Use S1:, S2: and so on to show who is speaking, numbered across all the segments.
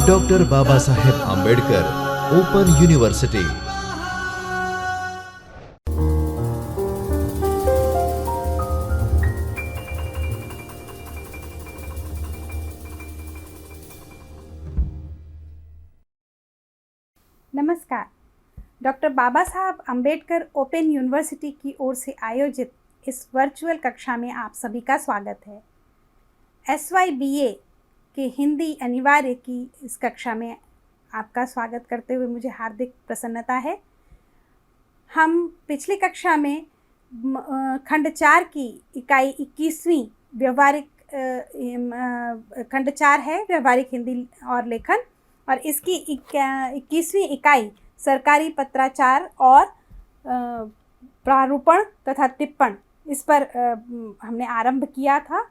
S1: Doctor Baba Saheb Ambedkar open university.
S2: नमस्कार। Doctor बाबा Saheb Ambedkar open university की ओर से आयोजित इस वर्चुअल कक्षा में आप सभी का स्वागत है। SYBA के हिंदी अनिवार्य की इस कक्षा में आपका स्वागत करते हुए मुझे हार्दिक प्रसन्नता है। हम पिछली कक्षा में खंड 4 की इकाई 21वीं व्यवहारिक खंड 4 है व्यवहारिक हिंदी और लेखन, और इसकी 21वीं इकाई सरकारी पत्राचार और प्रारूपण तथा टिप्पण, इस पर हमने आरंभ किया था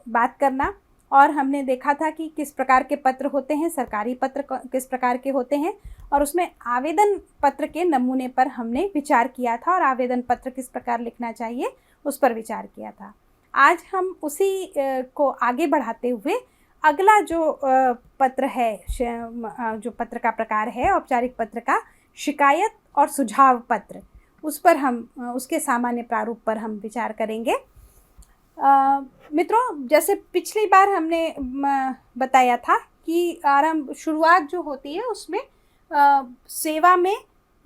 S2: बात करना। और हमने देखा था कि किस प्रकार के पत्र होते हैं, सरकारी पत्र किस प्रकार के होते हैं, और उसमें आवेदन पत्र के नमूने पर हमने विचार किया था और आवेदन पत्र किस प्रकार लिखना चाहिए उस पर विचार किया था। आज हम उसी को आगे बढ़ाते हुए अगला जो पत्र है, जो पत्र का प्रकार है औपचारिक पत्र का, शिकायत और सुझाव पत्र, उस पर हम उसके सामान्य प्रारूप पर हम विचार करेंगे। मित्रों, जैसे पिछली बार हमने बताया था कि शुरुआत जो होती है उसमें सेवा में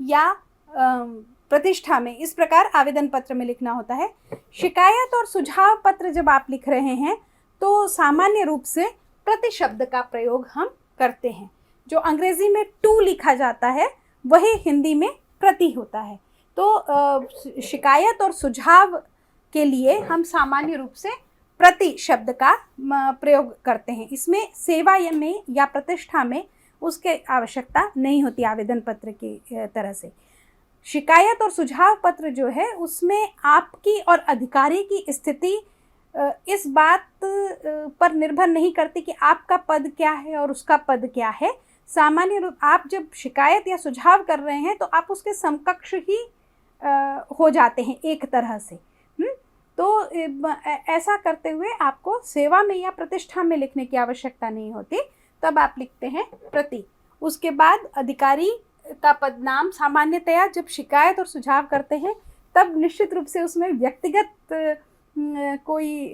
S2: या प्रतिष्ठा में इस प्रकार आवेदन पत्र में लिखना होता है। शिकायत और सुझाव पत्र जब आप लिख रहे हैं तो सामान्य रूप से प्रति शब्द का प्रयोग हम करते हैं। जो अंग्रेजी में टू लिखा जाता है वही हिंदी में प्रति होता है। तो शिकायत और सुझाव के लिए हम सामान्य रूप से प्रति शब्द का प्रयोग करते हैं। इसमें सेवा में या प्रतिष्ठा में उसके आवश्यकता नहीं होती आवेदन पत्र की तरह से। शिकायत और सुझाव पत्र जो है उसमें आपकी और अधिकारी की स्थिति इस बात पर निर्भर नहीं करती कि आपका पद क्या है और उसका पद क्या है। सामान्य रूप आप जब शिकायत या सुझाव कर रहे हैं तो आप उसके समकक्ष ही हो जाते हैं एक तरह से। तो ऐसा करते हुए आपको सेवा में या प्रतिष्ठा में लिखने की आवश्यकता नहीं होती, तब आप लिखते हैं प्रति। उसके बाद अधिकारी का पदनाम सामान्यतया जब शिकायत और सुझाव करते हैं तब निश्चित रूप से उसमें व्यक्तिगत कोई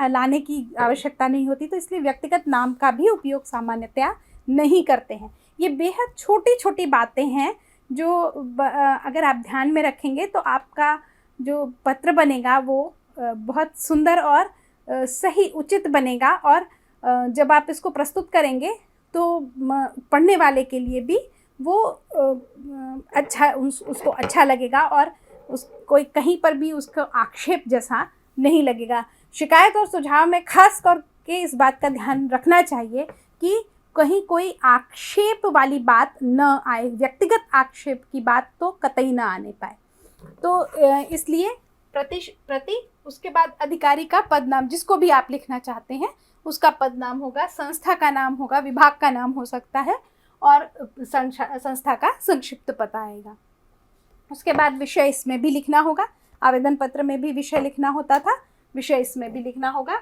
S2: लाने की आवश्यकता नहीं होती, तो इसलिए व्यक्तिगत नाम का भी उपयोग सामान्यतया नहीं करते हैं। ये बेहद छोटी छोटी बातें हैं जो अगर आप ध्यान में रखेंगे तो आपका जो पत्र बनेगा वो बहुत सुंदर और सही उचित बनेगा, और जब आप इसको प्रस्तुत करेंगे तो पढ़ने वाले के लिए भी वो अच्छा उसको अच्छा लगेगा और कोई कहीं पर भी उसको आक्षेप जैसा नहीं लगेगा। शिकायत और सुझाव में खास करके इस बात का ध्यान रखना चाहिए कि कहीं कोई आक्षेप वाली बात न आए, व्यक्तिगत आक्षेप की बात तो कतई न आने पाए। तो इसलिए प्रति उसके बाद अधिकारी का पद नाम, जिसको भी आप लिखना चाहते हैं उसका पद नाम होगा, संस्था का नाम होगा, विभाग का नाम हो सकता है, और संस्था का संक्षिप्त पता आएगा। उसके बाद विषय इसमें भी लिखना होगा। आवेदन पत्र में भी विषय लिखना होता था, विषय इसमें भी लिखना होगा।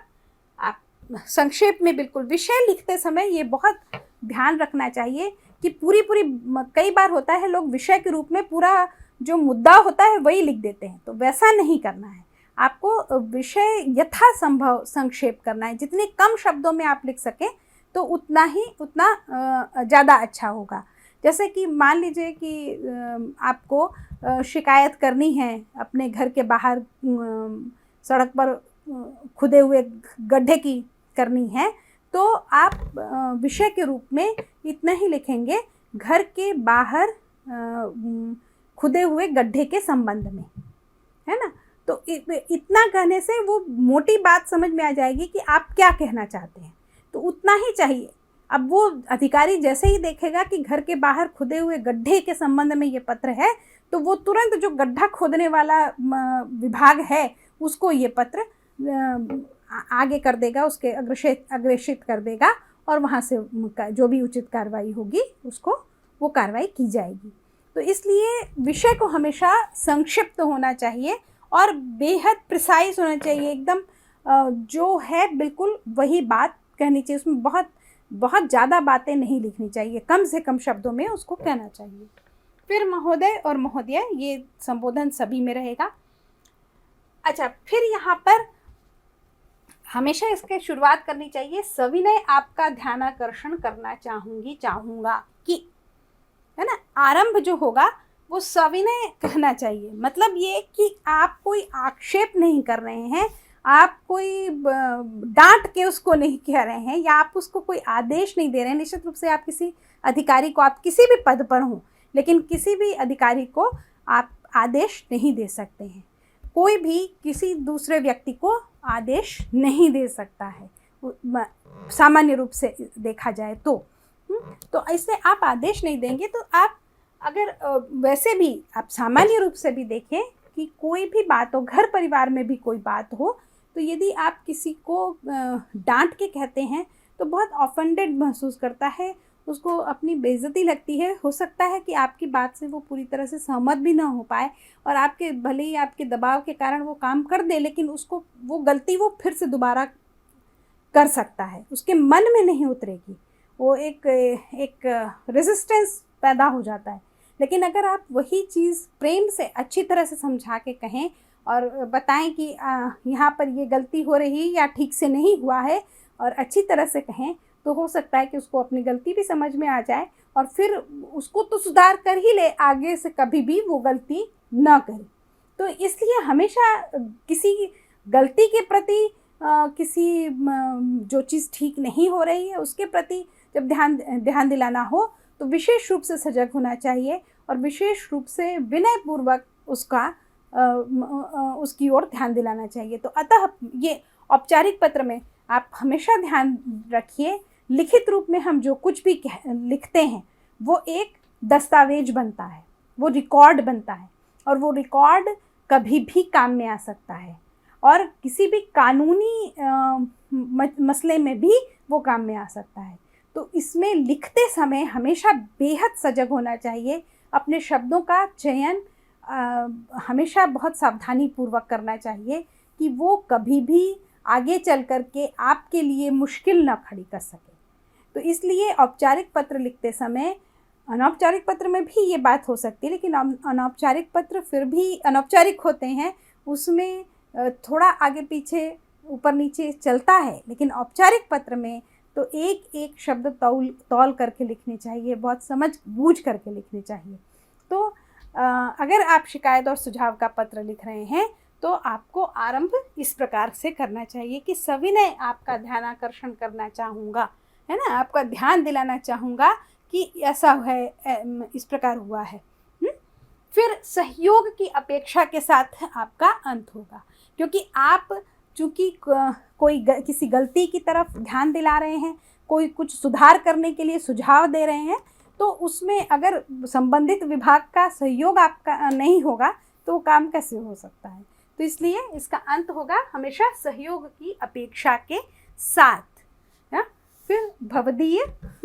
S2: आप संक्षेप में बिल्कुल विषय लिखते समय ये बहुत ध्यान रखना चाहिए कि पूरी कई बार होता है लोग विषय के रूप में पूरा जो मुद्दा होता है वही लिख देते हैं, तो वैसा नहीं करना है। आपको विषय यथासंभव संक्षेप करना है। जितने कम शब्दों में आप लिख सकें तो उतना ज़्यादा अच्छा होगा। जैसे कि मान लीजिए कि आपको शिकायत करनी है अपने घर के बाहर सड़क पर खुदे हुए गड्ढे की करनी है, तो आप विषय के रूप में इतना ही लिखेंगे, घर के बाहर खुदे हुए गड्ढे के संबंध में, है ना। तो इतना कहने से वो मोटी बात समझ में आ जाएगी कि आप क्या कहना चाहते हैं, तो उतना ही चाहिए। अब वो अधिकारी जैसे ही देखेगा कि घर के बाहर खुदे हुए गड्ढे के संबंध में ये पत्र है, तो वो तुरंत जो गड्ढा खोदने वाला विभाग है उसको ये पत्र आगे कर देगा, उसके अग्रेषित कर देगा, और वहाँ से जो भी उचित कार्रवाई होगी उसको वो कार्रवाई की जाएगी। तो इसलिए विषय को हमेशा संक्षिप्त होना चाहिए और बेहद प्रिसाइज होना चाहिए। एकदम जो है बिल्कुल वही बात कहनी चाहिए। उसमें बहुत बहुत ज़्यादा बातें नहीं लिखनी चाहिए, कम से कम शब्दों में उसको कहना चाहिए। फिर महोदय और महोदया, ये संबोधन सभी में रहेगा। अच्छा, फिर यहाँ पर हमेशा इसके शुरुआत करनी चाहिए, सविनय आपका ध्यानाकर्षण करना चाहूँगी, चाहूँगा कि, है ना। आरंभ जो होगा वो सविनय कहना चाहिए, मतलब ये कि आप कोई आक्षेप नहीं कर रहे हैं, आप कोई डांट के उसको नहीं कह रहे हैं, या आप उसको कोई आदेश नहीं दे रहे हैं। निश्चित रूप से आप किसी अधिकारी को, आप किसी भी पद पर हों, लेकिन किसी भी अधिकारी को आप आदेश नहीं दे सकते हैं। कोई भी किसी दूसरे व्यक्ति को आदेश नहीं दे सकता है, सामान्य रूप से देखा जाए तो इससे आप आदेश नहीं देंगे। तो आप अगर वैसे भी आप सामान्य रूप से भी देखें कि कोई भी बात हो, घर परिवार में भी कोई बात हो, तो यदि आप किसी को डांट के कहते हैं तो बहुत ऑफेंडेड महसूस करता है, उसको अपनी बेइज्जती लगती है। हो सकता है कि आपकी बात से वो पूरी तरह से सहमत भी ना हो पाए, और आपके भले ही आपके दबाव के कारण वो काम कर दे, लेकिन उसको वो गलती वो फिर से दोबारा कर सकता है, उसके मन में नहीं उतरेगी, वो एक रेजिस्टेंस पैदा हो जाता है। लेकिन अगर आप वही चीज़ प्रेम से अच्छी तरह से समझा के कहें और बताएं कि यहाँ पर ये गलती हो रही या ठीक से नहीं हुआ है, और अच्छी तरह से कहें, तो हो सकता है कि उसको अपनी गलती भी समझ में आ जाए, और फिर उसको तो सुधार कर ही ले, आगे से कभी भी वो गलती ना करे। तो इसलिए हमेशा किसी गलती के प्रति, किसी जो चीज़ ठीक नहीं हो रही है उसके प्रति जब ध्यान दिलाना हो, तो विशेष रूप से सजग होना चाहिए, और विशेष रूप से विनयपूर्वक उसकी ओर ध्यान दिलाना चाहिए। तो अतः ये औपचारिक पत्र में आप हमेशा ध्यान रखिए, लिखित रूप में हम जो कुछ भी लिखते हैं वो एक दस्तावेज बनता है, वो रिकॉर्ड बनता है, और वो रिकॉर्ड कभी भी काम में आ सकता है, और किसी भी कानूनी मसले में भी वो काम में आ सकता है। तो इसमें लिखते समय हमेशा बेहद सजग होना चाहिए, अपने शब्दों का चयन हमेशा बहुत सावधानी पूर्वक करना चाहिए कि वो कभी भी आगे चल कर के आपके लिए मुश्किल ना खड़ी कर सके। तो इसलिए औपचारिक पत्र लिखते समय, अनौपचारिक पत्र में भी ये बात हो सकती है, लेकिन अनौपचारिक पत्र फिर भी अनौपचारिक होते हैं, उसमें थोड़ा आगे पीछे ऊपर नीचे चलता है, लेकिन औपचारिक पत्र में तो एक एक शब्द तौल करके लिखने चाहिए, बहुत समझ बूझ करके लिखने चाहिए। तो अगर आप शिकायत और सुझाव का पत्र लिख रहे हैं तो आपको आरंभ इस प्रकार से करना चाहिए कि सविनय आपका ध्यानाकर्षण करना चाहूँगा, है ना, आपका ध्यान दिलाना चाहूँगा कि ऐसा है, इस प्रकार हुआ है। फिर सहयोग की अपेक्षा के साथ आपका अंत होगा, क्योंकि आप चूँकि किसी गलती की तरफ ध्यान दिला रहे हैं, कोई कुछ सुधार करने के लिए सुझाव दे रहे हैं, तो उसमें अगर संबंधित विभाग का सहयोग आपका नहीं होगा तो वो काम कैसे हो सकता है। तो इसलिए इसका अंत होगा हमेशा सहयोग की अपेक्षा के साथ। फिर भवदीय,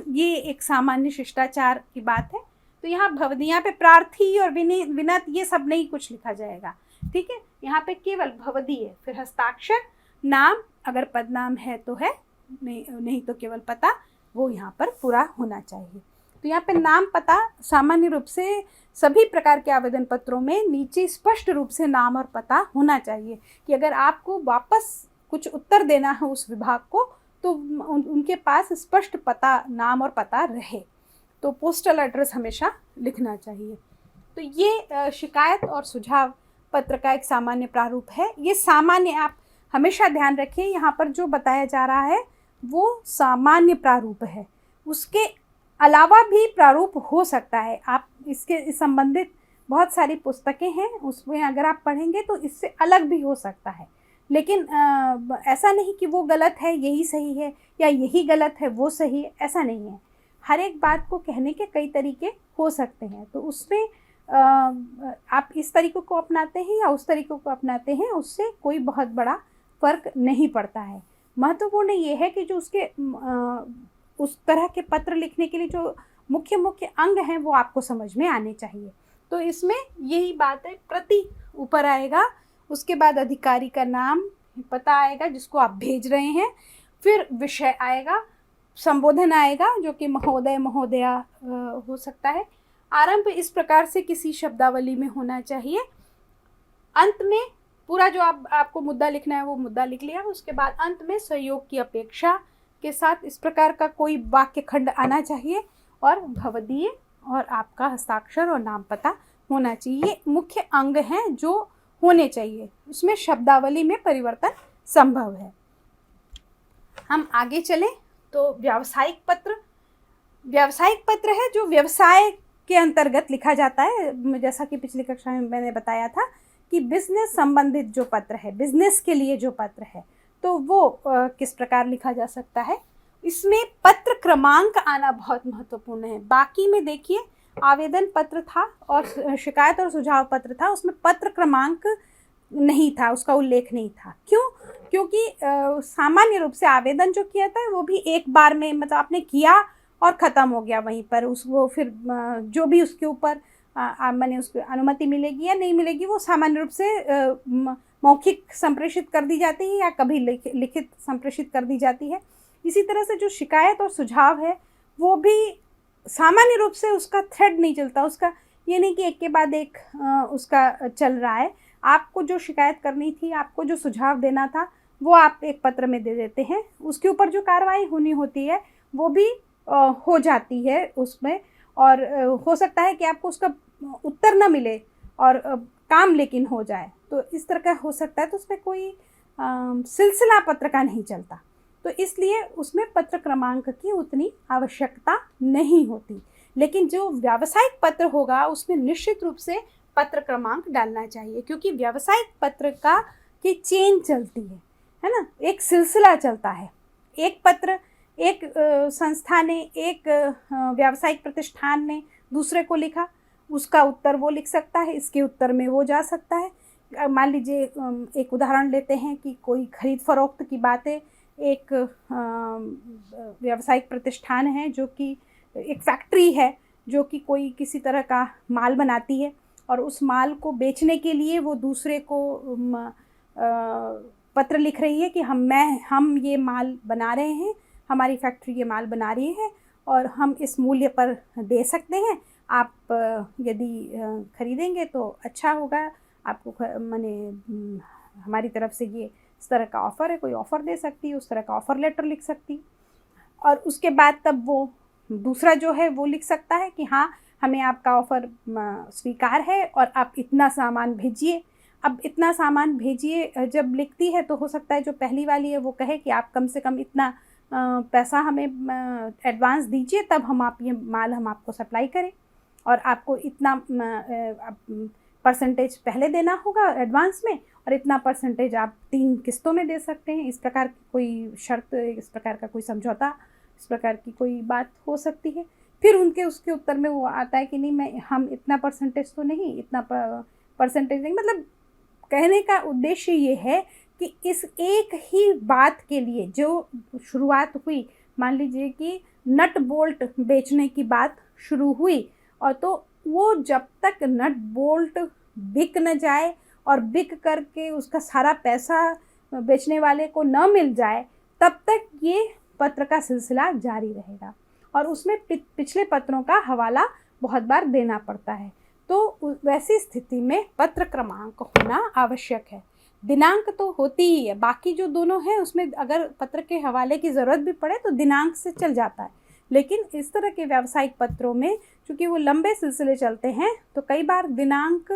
S2: ये एक सामान्य शिष्टाचार की बात है। तो यहाँ भवदीय पे प्रार्थी और विनत ये सब नहीं कुछ लिखा जाएगा, ठीक है। यहाँ पे केवल भवदीय, फिर हस्ताक्षर, नाम, अगर पदनाम है तो है, नहीं तो केवल पता, वो यहाँ पर पूरा होना चाहिए। तो यहाँ पे नाम पता सामान्य रूप से सभी प्रकार के आवेदन पत्रों में नीचे स्पष्ट रूप से नाम और पता होना चाहिए, कि अगर आपको वापस कुछ उत्तर देना है उस विभाग को तो उनके पास स्पष्ट पता, नाम और पता रहे। तो पोस्टल एड्रेस हमेशा लिखना चाहिए। तो ये शिकायत और सुझाव पत्र का एक सामान्य प्रारूप है। ये सामान्य, आप हमेशा ध्यान रखें, यहाँ पर जो बताया जा रहा है वो सामान्य प्रारूप है, उसके अलावा भी प्रारूप हो सकता है। आप इसके संबंधित बहुत सारी पुस्तकें हैं, उसमें अगर आप पढ़ेंगे तो इससे अलग भी हो सकता है, लेकिन ऐसा नहीं कि वो गलत है यही सही है, या यही गलत है वो सही है, ऐसा नहीं है। हर एक बात को कहने के कई तरीके हो सकते हैं, तो उसमें आप इस तरीक़े को अपनाते हैं या उस तरीक़े को अपनाते हैं, उससे कोई बहुत बड़ा फ़र्क नहीं पड़ता है। महत्वपूर्ण ये है कि जो उसके उस तरह के पत्र लिखने के लिए जो मुख्य मुख्य अंग हैं वो आपको समझ में आने चाहिए। तो इसमें यही बात है, प्रति ऊपर आएगा, उसके बाद अधिकारी का नाम पता आएगा जिसको आप भेज रहे हैं, फिर विषय आएगा, संबोधन आएगा जो कि महोदय महोदया हो सकता है। आरंभ इस प्रकार से किसी शब्दावली में होना चाहिए। अंत में पूरा जो आपको मुद्दा लिखना है वो मुद्दा लिख लिया, उसके बाद अंत में सहयोग की अपेक्षा के साथ इस प्रकार का कोई वाक्य खंड आना चाहिए और भवदीय और आपका हस्ताक्षर और नाम पता होना चाहिए। ये मुख्य अंग हैं जो होने चाहिए, उसमें शब्दावली में परिवर्तन संभव है। हम आगे चलें तो व्यावसायिक पत्र है जो व्यवसाय के अंतर्गत लिखा जाता है। जैसा कि पिछली कक्षा में मैंने बताया था कि बिजनेस संबंधित जो पत्र है, बिजनेस के लिए जो पत्र है, तो वो किस प्रकार लिखा जा सकता है। इसमें पत्र क्रमांक आना बहुत महत्वपूर्ण है। बाकी में देखिए आवेदन पत्र था और शिकायत और सुझाव पत्र था, उसमें पत्र क्रमांक नहीं था, उसका उल्लेख नहीं था। क्यों? क्योंकि सामान्य रूप से आवेदन जो किया था वो भी एक बार में, मतलब आपने किया और ख़त्म हो गया वहीं पर, उसको फिर जो भी उसके ऊपर मैंने उसको अनुमति मिलेगी या नहीं मिलेगी वो सामान्य रूप से मौखिक संप्रेषित कर दी जाती है या कभी लिखित संप्रेषित कर दी जाती है। इसी तरह से जो शिकायत और सुझाव है वो भी सामान्य रूप से उसका थ्रेड नहीं चलता, उसका ये नहीं कि एक के बाद एक उसका चल रहा है। आपको जो शिकायत करनी थी, आपको जो सुझाव देना था, वो आप एक पत्र में दे देते हैं, उसके ऊपर जो कार्रवाई होनी होती है वो भी हो जाती है उसमें, और हो सकता है कि आपको उसका उत्तर न मिले और काम लेकिन हो जाए, तो इस तरह का हो सकता है। तो उसमें कोई सिलसिला पत्र का नहीं चलता, तो इसलिए उसमें पत्र क्रमांक की उतनी आवश्यकता नहीं होती। लेकिन जो व्यावसायिक पत्र होगा उसमें निश्चित रूप से पत्र क्रमांक डालना चाहिए, क्योंकि व्यावसायिक पत्र की चेन चलती है ना, एक सिलसिला चलता है। एक पत्र एक संस्था ने, एक व्यावसायिक प्रतिष्ठान ने दूसरे को लिखा, उसका उत्तर वो लिख सकता है, इसके उत्तर में वो जा सकता है। मान लीजिए एक उदाहरण लेते हैं कि कोई खरीद फरोख्त की बातें, एक व्यावसायिक प्रतिष्ठान है जो कि एक फैक्ट्री है जो कि कोई किसी तरह का माल बनाती है और उस माल को बेचने के लिए वो दूसरे को पत्र लिख रही है कि हम ये माल बना रहे हैं, हमारी फैक्ट्री ये माल बना रही है और हम इस मूल्य पर दे सकते हैं, आप यदि खरीदेंगे तो अच्छा होगा, आपको माने हमारी तरफ से ये इस तरह का ऑफ़र है, कोई ऑफ़र दे सकती है, उस तरह का ऑफ़र लेटर लिख सकती। और उसके बाद तब वो दूसरा जो है वो लिख सकता है कि हाँ, हमें आपका ऑफ़र स्वीकार है और आप इतना सामान भेजिए। अब इतना सामान भेजिए जब लिखती है तो हो सकता है जो पहली वाली है वो कहे कि आप कम से कम इतना पैसा हमें एडवांस दीजिए, तब हम आपको सप्लाई करें, और आपको इतना परसेंटेज पहले देना होगा एडवांस में और इतना परसेंटेज आप 3 किस्तों में दे सकते हैं। इस प्रकार की कोई शर्त, इस प्रकार का कोई समझौता, इस प्रकार की कोई बात हो सकती है। फिर उसके उत्तर में वो आता है कि नहीं, हम इतना परसेंटेज तो नहीं, इतना परसेंटेज नहीं। मतलब कहने का उद्देश्य ये है कि इस एक ही बात के लिए जो शुरुआत हुई, मान लीजिए कि नट बोल्ट बेचने की बात शुरू हुई, और तो वो जब तक नट बोल्ट बिक न जाए और बिक करके उसका सारा पैसा बेचने वाले को न मिल जाए, तब तक ये पत्र का सिलसिला जारी रहेगा और उसमें पिछले पत्रों का हवाला बहुत बार देना पड़ता है। तो वैसी स्थिति में पत्र क्रमांक होना आवश्यक है। दिनांक तो होती ही है, बाकी जो दोनों हैं उसमें अगर पत्र के हवाले की ज़रूरत भी पड़े तो दिनांक से चल जाता है। लेकिन इस तरह के व्यावसायिक पत्रों में चूँकि वो लंबे सिलसिले चलते हैं तो कई बार दिनांक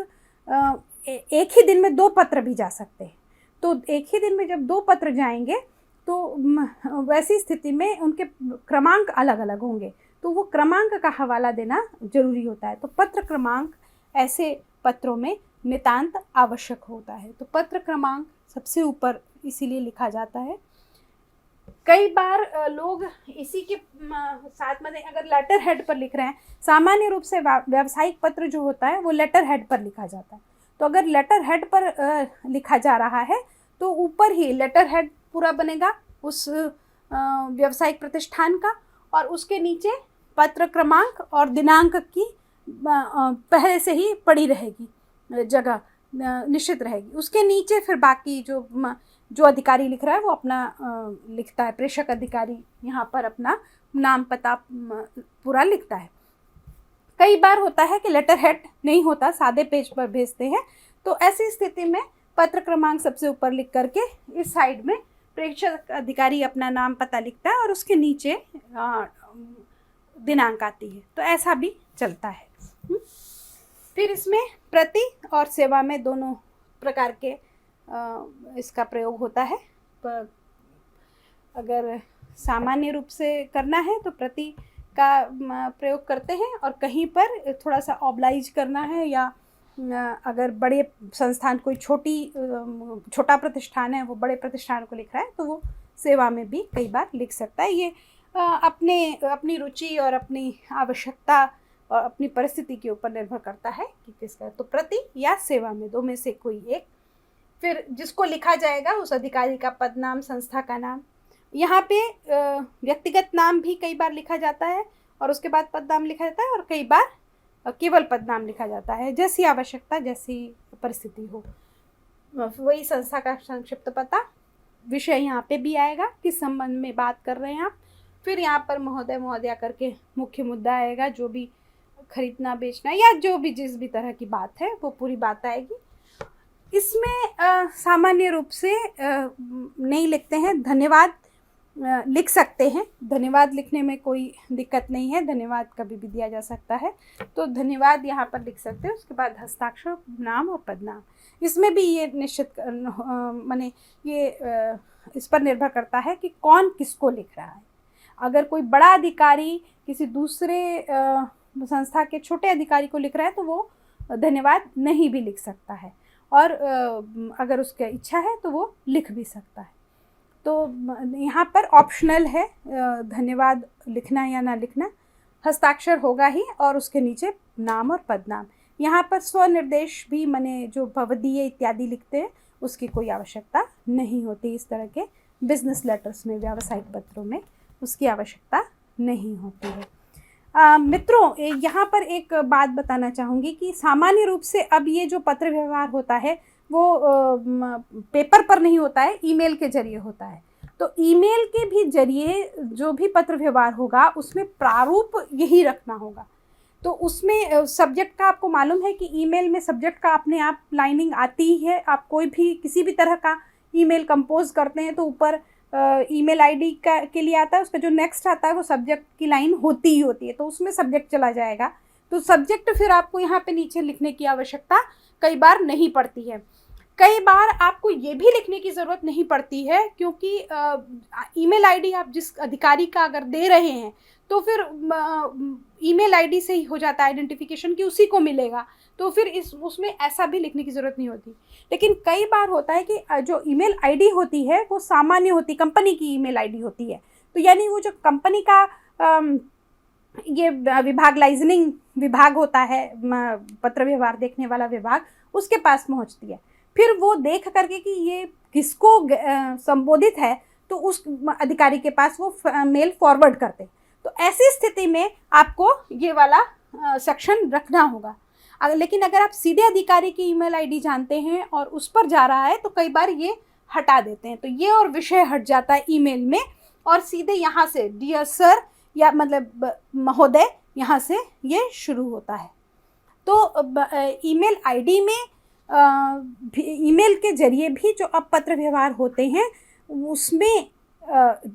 S2: एक ही दिन में 2 पत्र भी जा सकते हैं। तो एक ही दिन में जब 2 पत्र जाएंगे तो वैसी स्थिति में उनके क्रमांक अलग अलग होंगे, तो वो क्रमांक का हवाला देना जरूरी होता है। तो पत्र क्रमांक ऐसे पत्रों में नितांत आवश्यक होता है। तो पत्र क्रमांक सबसे ऊपर इसीलिए लिखा जाता है। कई बार लोग इसी के साथ में अगर लेटर हेड पर लिख रहे हैं, सामान्य रूप से व्यावसायिक पत्र जो होता है वो लेटर हेड पर लिखा जाता है। तो अगर लेटर हेड पर लिखा जा रहा है तो ऊपर ही लेटर हेड पूरा बनेगा उस व्यावसायिक प्रतिष्ठान का, और उसके नीचे पत्र क्रमांक और दिनांक की पहले से ही पड़ी रहेगी, जगह निश्चित रहेगी। उसके नीचे फिर बाकी जो जो अधिकारी लिख रहा है वो अपना लिखता है, प्रेषक अधिकारी यहाँ पर अपना नाम पता पूरा लिखता है। कई बार होता है कि लेटर हेड नहीं होता, सादे पेज पर भेजते हैं, तो ऐसी स्थिति में पत्र क्रमांक सबसे ऊपर लिख करके इस साइड में प्रेषक अधिकारी अपना नाम पता लिखता है और उसके नीचे दिनांक आती है, तो ऐसा भी चलता है। फिर इसमें प्रति और सेवा में दोनों प्रकार के इसका प्रयोग होता है। पर अगर सामान्य रूप से करना है तो प्रति का प्रयोग करते हैं, और कहीं पर थोड़ा सा ऑब्लाइज करना है या अगर बड़े संस्थान कोई छोटा प्रतिष्ठान है वो बड़े प्रतिष्ठान को लिख रहा है तो वो सेवा में भी कई बार लिख सकता है। ये अपनी रुचि और अपनी आवश्यकता और अपनी परिस्थिति के ऊपर निर्भर करता है कि किसका, तो प्रति या सेवा में दो में से कोई एक। फिर जिसको लिखा जाएगा उस अधिकारी का पद नाम, संस्था का नाम। यहाँ पे व्यक्तिगत नाम भी कई बार लिखा जाता है और उसके बाद पद नाम लिखा जाता है, और कई बार केवल पद नाम लिखा जाता है, जैसी आवश्यकता जैसी परिस्थिति हो। वही संस्था का संक्षिप्त पता, विषय यहाँ पे भी आएगा, किस संबंध में बात कर रहे हैं आप। फिर यहाँ पर महोदय महोदया करके मुख्य मुद्दा आएगा, जो भी खरीदना बेचना या जो भी जिस भी तरह की बात है वो पूरी बात आएगी। इसमें सामान्य रूप से नहीं लिखते हैं, धन्यवाद लिख सकते हैं। धन्यवाद लिखने में कोई दिक्कत नहीं है, धन्यवाद कभी भी दिया जा सकता है, तो धन्यवाद यहाँ पर लिख सकते हैं। उसके बाद हस्ताक्षर, नाम और पदनाम। इसमें भी ये निश्चित माने ये इस पर निर्भर करता है कि कौन किसको लिख रहा है। अगर कोई बड़ा अधिकारी किसी दूसरे संस्था के छोटे अधिकारी को लिख रहा है तो वो धन्यवाद नहीं भी लिख सकता है, और अगर उसकी इच्छा है तो वो लिख भी सकता है। तो यहाँ पर ऑप्शनल है धन्यवाद लिखना या ना लिखना। हस्ताक्षर होगा ही और उसके नीचे नाम और पदनाम। यहाँ पर स्वनिर्देश भी माने जो भवदीय इत्यादि लिखते हैं उसकी कोई आवश्यकता नहीं होती। इस तरह के बिजनेस लेटर्स में, व्यावसायिक पत्रों में उसकी आवश्यकता नहीं होती है। मित्रों, यहाँ पर एक बात बताना चाहूँगी कि सामान्य रूप से अब ये जो पत्र व्यवहार होता है वो पेपर पर नहीं होता है, ईमेल के जरिए होता है। तो ईमेल के भी जरिए जो भी पत्र व्यवहार होगा उसमें प्रारूप यही रखना होगा। तो उसमें सब्जेक्ट का आपको मालूम है कि ईमेल में सब्जेक्ट का अपने आप लाइनिंग आती ही है। आप कोई भी किसी भी तरह का ईमेल कंपोज करते हैं तो ऊपर ईमेल आईडी के लिए आता है, उसका जो नेक्स्ट आता है वो सब्जेक्ट की लाइन होती ही होती है, तो उसमें सब्जेक्ट चला जाएगा। तो सब्जेक्ट फिर आपको यहाँ पे नीचे लिखने की आवश्यकता कई बार नहीं पड़ती है। कई बार आपको ये भी लिखने की ज़रूरत नहीं पड़ती है, क्योंकि ईमेल आईडी आप जिस अधिकारी का अगर दे रहे हैं तो फिर ईमेल आईडी से ही हो जाता है आइडेंटिफिकेशन कि उसी को मिलेगा, तो फिर उसमें ऐसा भी लिखने की ज़रूरत नहीं होती। लेकिन कई बार होता है कि जो ईमेल आईडी होती है वो सामान्य होती, कंपनी की ईमेल आईडी होती है, तो यानी वो जो कंपनी का ये विभाग, लाइजनिंग विभाग होता है, पत्र व्यवहार देखने वाला विभाग, उसके पास पहुंचती है। फिर वो देख करके कि ये किसको संबोधित है तो उस अधिकारी के पास वो मेल फॉरवर्ड करते। तो ऐसी स्थिति में आपको ये वाला सेक्शन रखना होगा। लेकिन अगर आप सीधे अधिकारी की ईमेल आईडी जानते हैं और उस पर जा रहा है तो कई बार ये हटा देते हैं, तो ये और विषय हट जाता है ईमेल में, और सीधे यहाँ से डियर सर या मतलब महोदय यहाँ से ये शुरू होता है। तो ईमेल आईडी में ईमेल के जरिए भी जो अब पत्र व्यवहार होते हैं उसमें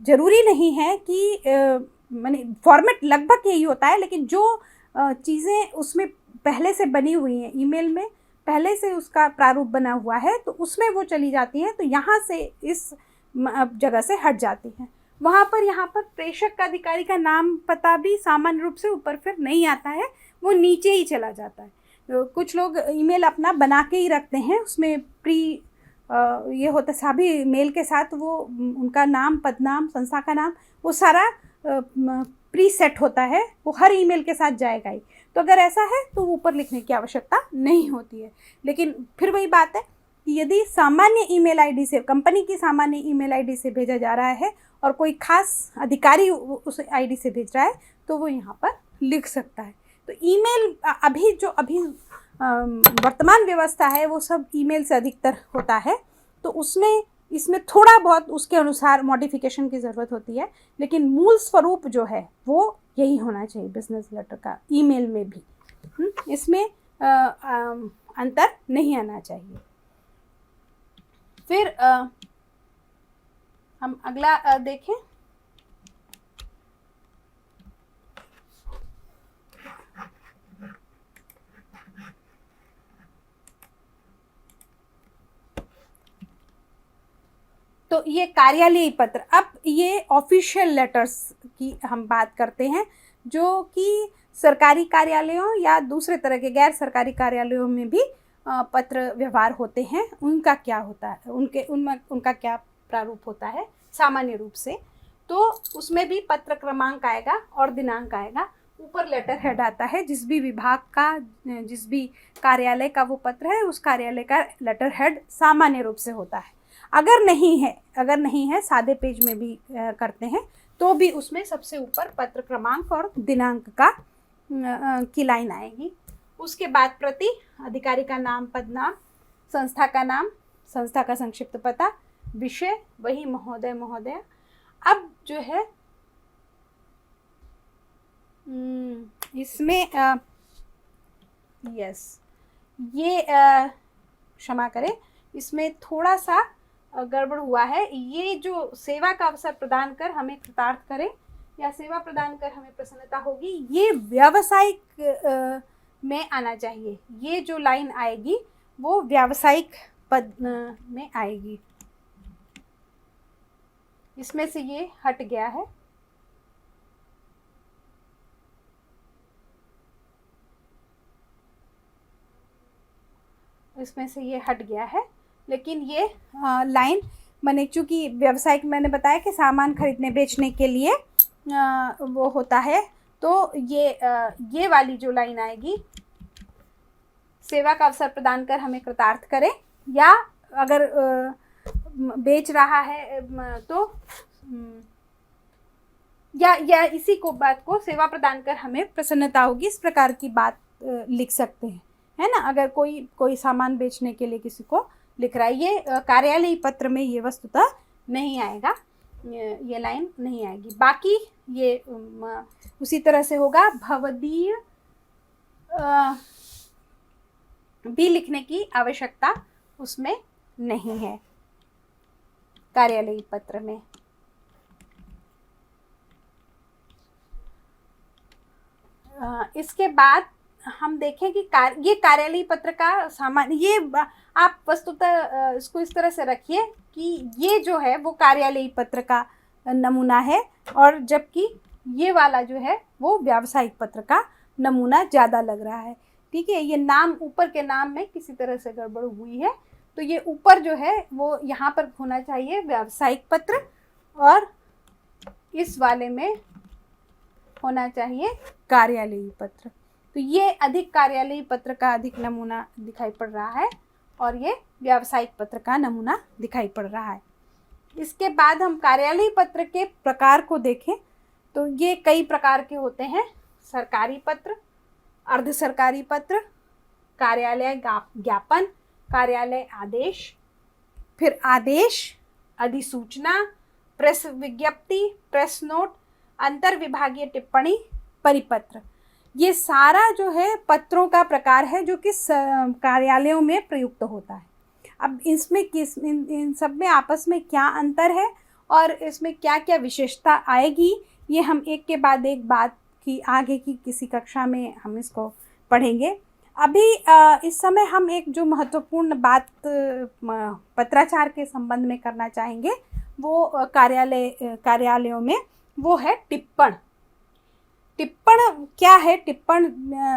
S2: ज़रूरी नहीं है कि माने फॉर्मेट लगभग यही होता है, लेकिन जो चीज़ें उसमें पहले से बनी हुई हैं, ईमेल में पहले से उसका प्रारूप बना हुआ है तो उसमें वो चली जाती हैं, तो यहाँ से इस जगह से हट जाती हैं। वहाँ पर यहाँ पर प्रेषक का अधिकारी का नाम पता भी सामान्य रूप से ऊपर फिर नहीं आता है, वो नीचे ही चला जाता है। कुछ लोग ईमेल अपना बना के ही रखते हैं, उसमें ये होता है सभी मेल के साथ वो उनका नाम, पदनाम, संस्था का नाम, वो सारा प्री सेट होता है, वो हर ईमेल के साथ जाएगा ही। तो अगर ऐसा है तो ऊपर लिखने की आवश्यकता नहीं होती है। लेकिन फिर वही बात है कि यदि सामान्य ईमेल आईडी से, कंपनी की सामान्य ईमेल आईडी से भेजा जा रहा है और कोई खास अधिकारी उस आईडी से भेज रहा है तो वो यहाँ पर लिख सकता है। तो ईमेल अभी वर्तमान व्यवस्था है वो सब ईमेल से अधिकतर होता है, तो उसमें इसमें थोड़ा बहुत उसके अनुसार मॉडिफिकेशन की ज़रूरत होती है, लेकिन मूल स्वरूप जो है वो यही होना चाहिए बिजनेस लेटर का, ईमेल में भी। इसमें अंतर नहीं आना चाहिए। फिर हम अगला देखें। तो ये कार्यालयीय पत्र। अब ये ऑफिशियल लेटर्स की हम बात करते हैं, जो कि सरकारी कार्यालयों या दूसरे तरह के गैर सरकारी कार्यालयों में भी पत्र व्यवहार होते हैं। उनका क्या होता है, उनका क्या प्रारूप होता है सामान्य रूप से। तो उसमें भी पत्र क्रमांक आएगा और दिनांक आएगा, ऊपर लेटर हेड आता है। जिस भी विभाग का, जिस भी कार्यालय का वो पत्र है, उस कार्यालय का लेटर हेड सामान्य रूप से होता है। अगर नहीं है सादे पेज में भी करते हैं तो भी उसमें सबसे ऊपर पत्र क्रमांक और दिनांक का की लाइन आएगी। उसके बाद प्रति, अधिकारी का नाम, पद नाम, संस्था का नाम, संस्था का संक्षिप्त पता, विषय वही महोदय महोदया। अब जो है इसमें ये क्षमा करें, इसमें थोड़ा सा गड़बड़ हुआ है। ये जो सेवा का अवसर प्रदान कर हमें कृतार्थ करें या सेवा प्रदान कर हमें प्रसन्नता होगी, ये व्यावसायिक में आना चाहिए। ये जो लाइन आएगी वो व्यावसायिक पद में आएगी। इसमें से ये हट गया है। इसमें से ये हट गया है, लेकिन ये लाइन मैंने, चूँकि व्यावसायिक मैंने बताया कि सामान खरीदने बेचने के लिए वो होता है, तो ये वाली जो लाइन आएगी, सेवा का अवसर प्रदान कर हमें कृतार्थ करें, या अगर बेच रहा है तो या इसी को बात को सेवा प्रदान कर हमें प्रसन्नता होगी, इस प्रकार की बात लिख सकते हैं, है ना। अगर कोई सामान बेचने के लिए किसी को लिख रहा है, ये कार्यालयीय पत्र में ये वस्तुतः नहीं आएगा, ये लाइन नहीं आएगी। बाकी ये उसी तरह से होगा। भवदीय भी लिखने की आवश्यकता उसमें नहीं है कार्यालयीय पत्र में। इसके बाद हम देखें कि ये कार्यालयीय पत्र का सामान्य, ये आप वस्तुतः इसको इस तरह से रखिए कि ये जो है वो कार्यालयीय पत्र का नमूना है, और जबकि ये वाला जो है वो व्यावसायिक पत्र का नमूना ज़्यादा लग रहा है। ठीक है, ये नाम, ऊपर के नाम में किसी तरह से गड़बड़ हुई है, तो ये ऊपर जो है वो यहाँ पर होना चाहिए व्यावसायिक पत्र, और इस वाले में होना चाहिए कार्यालयीय पत्र। तो ये अधिक कार्यालयीय पत्र का अधिक नमूना दिखाई पड़ रहा है, और ये व्यावसायिक पत्र का नमूना दिखाई पड़ रहा है। इसके बाद हम कार्यालयीय पत्र के प्रकार को देखें तो ये कई प्रकार के होते हैं। सरकारी पत्र, अर्ध सरकारी पत्र, कार्यालय ज्ञापन, कार्यालय आदेश, फिर आदेश, अधिसूचना, प्रेस विज्ञप्ति, प्रेस नोट, अंतर विभागीय टिप्पणी, परिपत्र। ये सारा जो है पत्रों का प्रकार है जो कि कार्यालयों में प्रयुक्त होता है। अब इसमें इन सब में आपस में क्या अंतर है और इसमें क्या क्या विशेषता आएगी, ये हम एक के बाद एक बात की आगे की किसी कक्षा में हम इसको पढ़ेंगे। अभी इस समय हम एक जो महत्वपूर्ण बात पत्राचार के संबंध में करना चाहेंगे वो कार्यालयों में वो है टिप्पण। टिप्पण क्या है? टिप्पण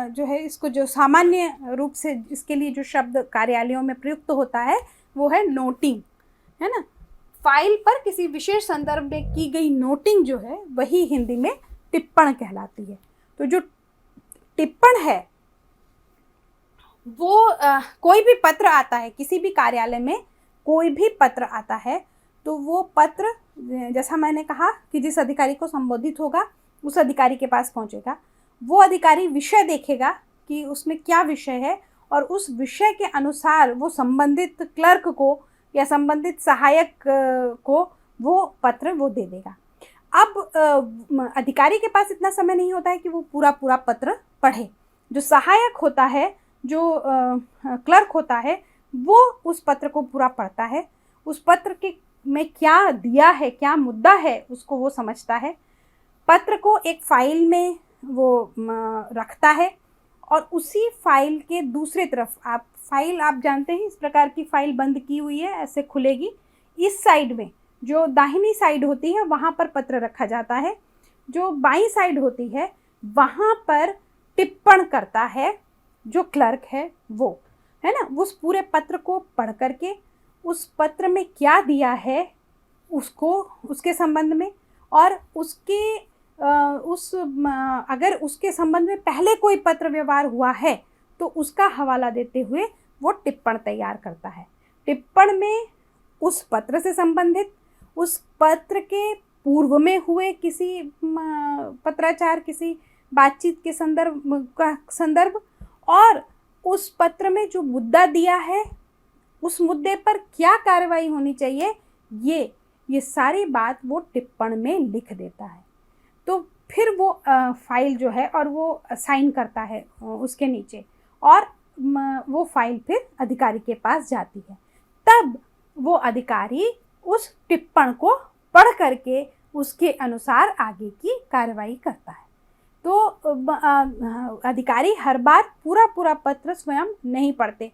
S2: जो है, इसको जो सामान्य रूप से इसके लिए जो शब्द कार्यालयों में प्रयुक्त होता है वो है नोटिंग, है ना। फाइल पर किसी विशेष संदर्भ में की गई नोटिंग जो है वही हिंदी में टिप्पण कहलाती है। तो जो टिप्पण है वो कोई भी पत्र आता है, किसी भी कार्यालय में कोई भी पत्र आता है तो वो पत्र, जैसा मैंने कहा कि जिस अधिकारी को संबोधित होगा उस अधिकारी के पास पहुंचेगा। वो अधिकारी विषय देखेगा कि उसमें क्या विषय है और उस विषय के अनुसार वो संबंधित क्लर्क को या संबंधित सहायक को वो पत्र वो दे देगा। अब अधिकारी के पास इतना समय नहीं होता है कि वो पूरा पूरा पत्र पढ़े। जो सहायक होता है, जो क्लर्क होता है, वो उस पत्र को पूरा पढ़ता है। उस पत्र के में क्या दिया है, क्या मुद्दा है, उसको वो समझता है। पत्र को एक फाइल में वो रखता है और उसी फाइल के दूसरी तरफ आप जानते हैं, इस प्रकार की फाइल बंद की हुई है, ऐसे खुलेगी। इस साइड में जो दाहिनी साइड होती है वहाँ पर पत्र रखा जाता है, जो बाईं साइड होती है वहाँ पर टिप्पण करता है जो क्लर्क है वो, है ना। उस पूरे पत्र को पढ़ करके उस पत्र में क्या दिया है उसको, उसके संबंध में, और अगर उसके संबंध में पहले कोई पत्र व्यवहार हुआ है तो उसका हवाला देते हुए वो टिप्पण तैयार करता है। टिप्पण में उस पत्र से संबंधित, उस पत्र के पूर्व में हुए किसी पत्राचार, किसी बातचीत के संदर्भ और उस पत्र में जो मुद्दा दिया है उस मुद्दे पर क्या कार्रवाई होनी चाहिए, ये सारी बात वो टिप्पण में लिख देता है। तो फिर वो फाइल जो है और वो साइन करता है उसके नीचे, और वो फाइल फिर अधिकारी के पास जाती है। तब वो अधिकारी उस टिप्पण को पढ़ करके उसके अनुसार आगे की कार्रवाई करता है। तो अधिकारी हर बार पूरा पत्र स्वयं नहीं पढ़ते।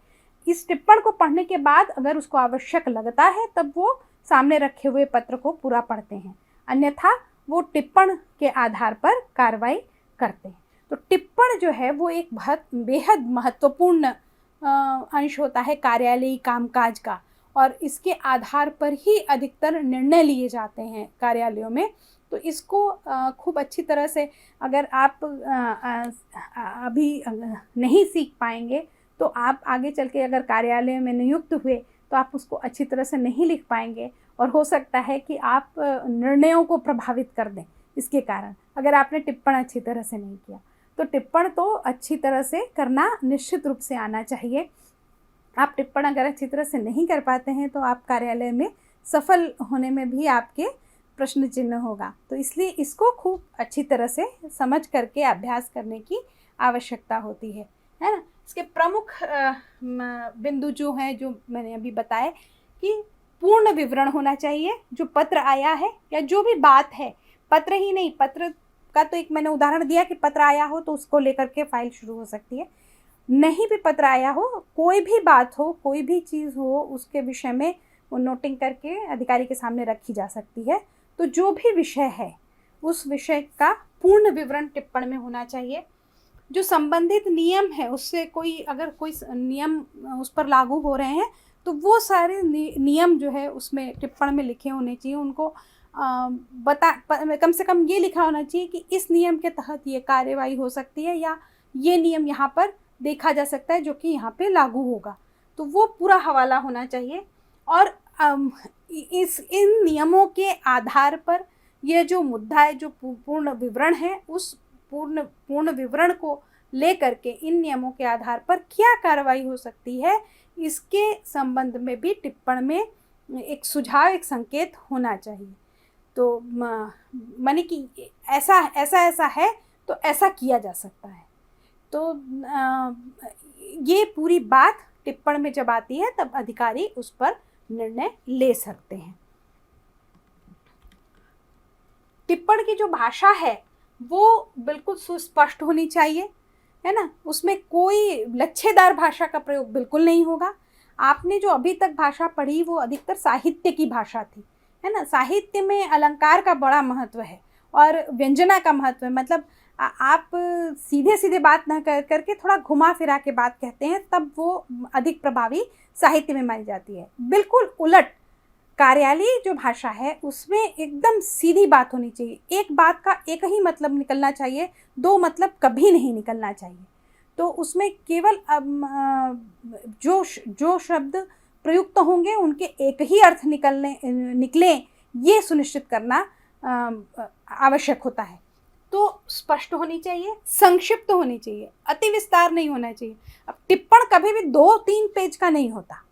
S2: इस टिप्पण को पढ़ने के बाद अगर उसको आवश्यक लगता है तब वो सामने रखे हुए पत्र को पूरा पढ़ते हैं, अन्यथा वो टिप्पण के आधार पर कार्रवाई करते हैं। तो टिप्पण जो है वो एक बेहद महत्वपूर्ण अंश होता है कार्यालयी कामकाज का, और इसके आधार पर ही अधिकतर निर्णय लिए जाते हैं कार्यालयों में। तो इसको खूब अच्छी तरह से अगर आप अभी नहीं सीख पाएंगे तो आप आगे चल के अगर कार्यालय में नियुक्त हुए तो आप उसको अच्छी तरह से नहीं लिख पाएंगे, और हो सकता है कि आप निर्णयों को प्रभावित कर दें इसके कारण, अगर आपने टिप्पण अच्छी तरह से नहीं किया। तो टिप्पण तो अच्छी तरह से करना निश्चित रूप से आना चाहिए। आप टिप्पण अगर अच्छी तरह से नहीं कर पाते हैं तो आप कार्यालय में सफल होने में भी आपके प्रश्न चिन्ह होगा। तो इसलिए इसको खूब अच्छी तरह से समझ करके अभ्यास करने की आवश्यकता होती है ना। इसके प्रमुख बिंदु जो हैं, जो मैंने अभी बताए, कि पूर्ण विवरण होना चाहिए जो पत्र आया है या जो भी बात है। पत्र ही नहीं, पत्र का तो एक मैंने उदाहरण दिया कि पत्र आया हो तो उसको लेकर के फाइल शुरू हो सकती है। नहीं भी पत्र आया हो, कोई भी बात हो, कोई भी चीज़ हो, उसके विषय में वो नोटिंग करके अधिकारी के सामने रखी जा सकती है। तो जो भी विषय है उस विषय का पूर्ण विवरण टिप्पण में होना चाहिए। जो संबंधित नियम है उससे अगर कोई नियम उस पर लागू हो रहे हैं तो वो सारे नियम जो है उसमें टिप्पण में लिखे होने चाहिए। उनको कम से कम ये लिखा होना चाहिए कि इस नियम के तहत ये कार्रवाई हो सकती है, या ये नियम यहाँ पर देखा जा सकता है जो कि यहाँ पे लागू होगा। तो वो पूरा हवाला होना चाहिए, और इन नियमों के आधार पर ये जो मुद्दा है, जो पूर्ण विवरण है, उस पूर्ण विवरण को ले करके इन नियमों के आधार पर क्या कार्रवाई हो सकती है, इसके संबंध में भी टिप्पण में एक सुझाव, एक संकेत होना चाहिए। तो माने कि ऐसा है तो ऐसा किया जा सकता है। तो ये पूरी बात टिप्पण में जब आती है तब अधिकारी उस पर निर्णय ले सकते हैं। टिप्पण की जो भाषा है वो बिल्कुल सुस्पष्ट होनी चाहिए, है ना। उसमें कोई लच्छेदार भाषा का प्रयोग बिल्कुल नहीं होगा। आपने जो अभी तक भाषा पढ़ी वो अधिकतर साहित्य की भाषा थी, है ना। साहित्य में अलंकार का बड़ा महत्व है और व्यंजना का महत्व है। मतलब आप सीधे बात ना करके थोड़ा घुमा फिरा के बात कहते हैं, तब वो अधिक प्रभावी साहित्य में मानी जाती है। बिल्कुल उलट कार्यालयी जो भाषा है उसमें एकदम सीधी बात होनी चाहिए। एक बात का एक ही मतलब निकलना चाहिए, दो मतलब कभी नहीं निकलना चाहिए। तो उसमें केवल जो शब्द प्रयुक्त होंगे उनके एक ही अर्थ निकलें, ये सुनिश्चित करना आवश्यक होता है। तो स्पष्ट होनी चाहिए, संक्षिप्त होनी चाहिए, अति विस्तार नहीं होना चाहिए। अब टिप्पण कभी भी 2-3 पेज का नहीं होता।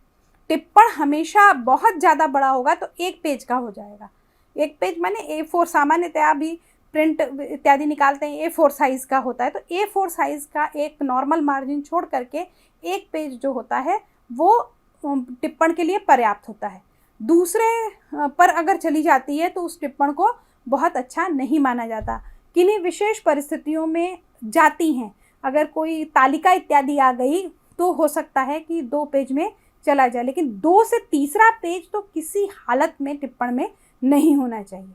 S2: टिप्पण हमेशा बहुत ज़्यादा बड़ा होगा तो एक पेज का हो जाएगा। एक पेज माने A4, सामान्यतः भी प्रिंट इत्यादि निकालते हैं A4 साइज़ का होता है, तो A4 साइज़ का एक नॉर्मल मार्जिन छोड़ करके एक पेज जो होता है वो टिप्पण के लिए पर्याप्त होता है। दूसरे पर अगर चली जाती है तो उस टिप्पण को बहुत अच्छा नहीं माना जाता। किन्हीं विशेष परिस्थितियों में जाती हैं, अगर कोई तालिका इत्यादि आ गई तो हो सकता है कि 2 पेज में चला जाए, लेकिन 2 से तीसरा पेज तो किसी हालत में टिप्पण में नहीं होना चाहिए।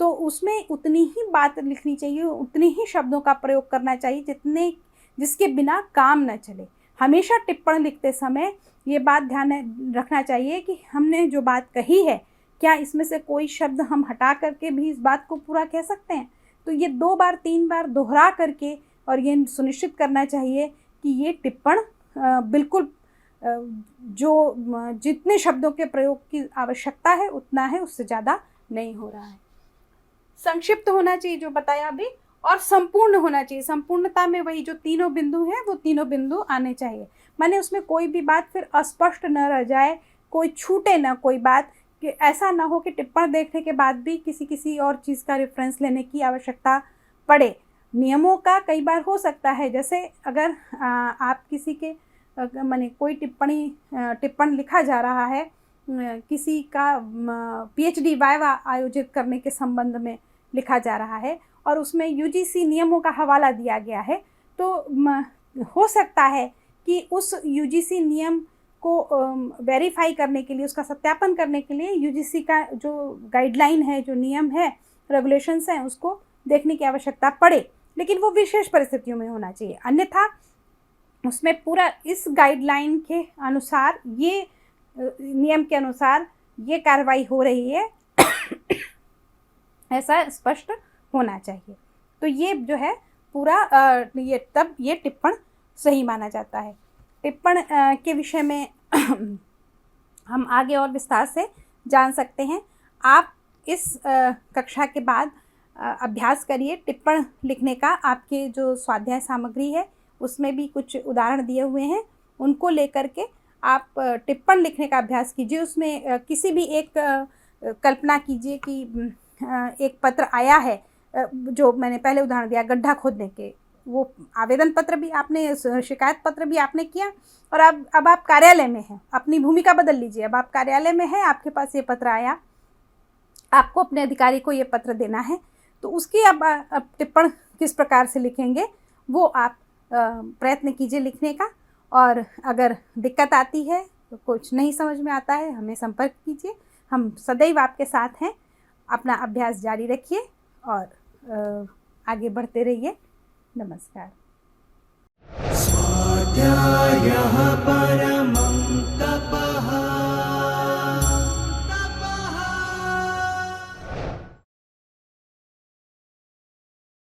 S2: तो उसमें उतनी ही बात लिखनी चाहिए, उतने ही शब्दों का प्रयोग करना चाहिए जिसके बिना काम न चले। हमेशा टिप्पण लिखते समय ये बात ध्यान रखना चाहिए कि हमने जो बात कही है, क्या इसमें से कोई शब्द हम हटा करके भी इस बात को पूरा कह सकते हैं। तो ये 2 बार 3 बार दोहरा करके और ये सुनिश्चित करना चाहिए कि ये टिप्पण बिल्कुल जो जितने शब्दों के प्रयोग की आवश्यकता है उतना है, उससे ज़्यादा नहीं हो रहा है। संक्षिप्त होना चाहिए जो बताया अभी, और संपूर्ण होना चाहिए। संपूर्णता में वही जो तीनों बिंदु हैं वो तीनों बिंदु आने चाहिए, माने उसमें कोई भी बात फिर अस्पष्ट न रह जाए, कोई छूटे ना कोई बात, कि ऐसा ना हो कि टिप्पण देखने के बाद भी किसी और चीज़ का रेफरेंस लेने की आवश्यकता पड़े। नियमों का कई बार हो सकता है, जैसे अगर आप किसी के माने कोई टिप्पण लिखा जा रहा है, किसी का PhD वाइवा आयोजित करने के संबंध में लिखा जा रहा है और उसमें UGC नियमों का हवाला दिया गया है, तो हो सकता है कि उस UGC नियम को वेरीफाई करने के लिए, उसका सत्यापन करने के लिए UGC का जो गाइडलाइन है, जो नियम है, रेगुलेशंस हैं, उसको देखने की आवश्यकता पड़े, लेकिन वो विशेष परिस्थितियों में होना चाहिए। अन्यथा उसमें पूरा इस गाइडलाइन के अनुसार, ये नियम के अनुसार ये कार्रवाई हो रही है ऐसा स्पष्ट होना चाहिए। तो ये जो है पूरा ये टिप्पण सही माना जाता है। टिप्पण के विषय में हम आगे और विस्तार से जान सकते हैं। आप इस कक्षा के बाद अभ्यास करिए टिप्पण लिखने का। आपके जो स्वाध्याय सामग्री है उसमें भी कुछ उदाहरण दिए हुए हैं, उनको लेकर के आप टिप्पण लिखने का अभ्यास कीजिए। उसमें किसी भी एक कल्पना कीजिए कि एक पत्र आया है, जो मैंने पहले उदाहरण दिया गड्ढा खोदने के, वो आवेदन पत्र भी आपने, शिकायत पत्र भी आपने किया, और अब आप कार्यालय में हैं। अपनी भूमिका बदल लीजिए, अब आप कार्यालय में हैं, आपके पास ये पत्र आया, आपको अपने अधिकारी को ये पत्र देना है, तो उसकी अब टिप्पण किस प्रकार से लिखेंगे वो आप प्रयत्न कीजिए लिखने का। और अगर दिक्कत आती है, तो कुछ नहीं समझ में आता है, हमें संपर्क कीजिए, हम सदैव आपके साथ हैं। अपना अभ्यास जारी रखिए और आगे बढ़ते रहिए। नमस्कार।
S3: स्वाध्यायः परः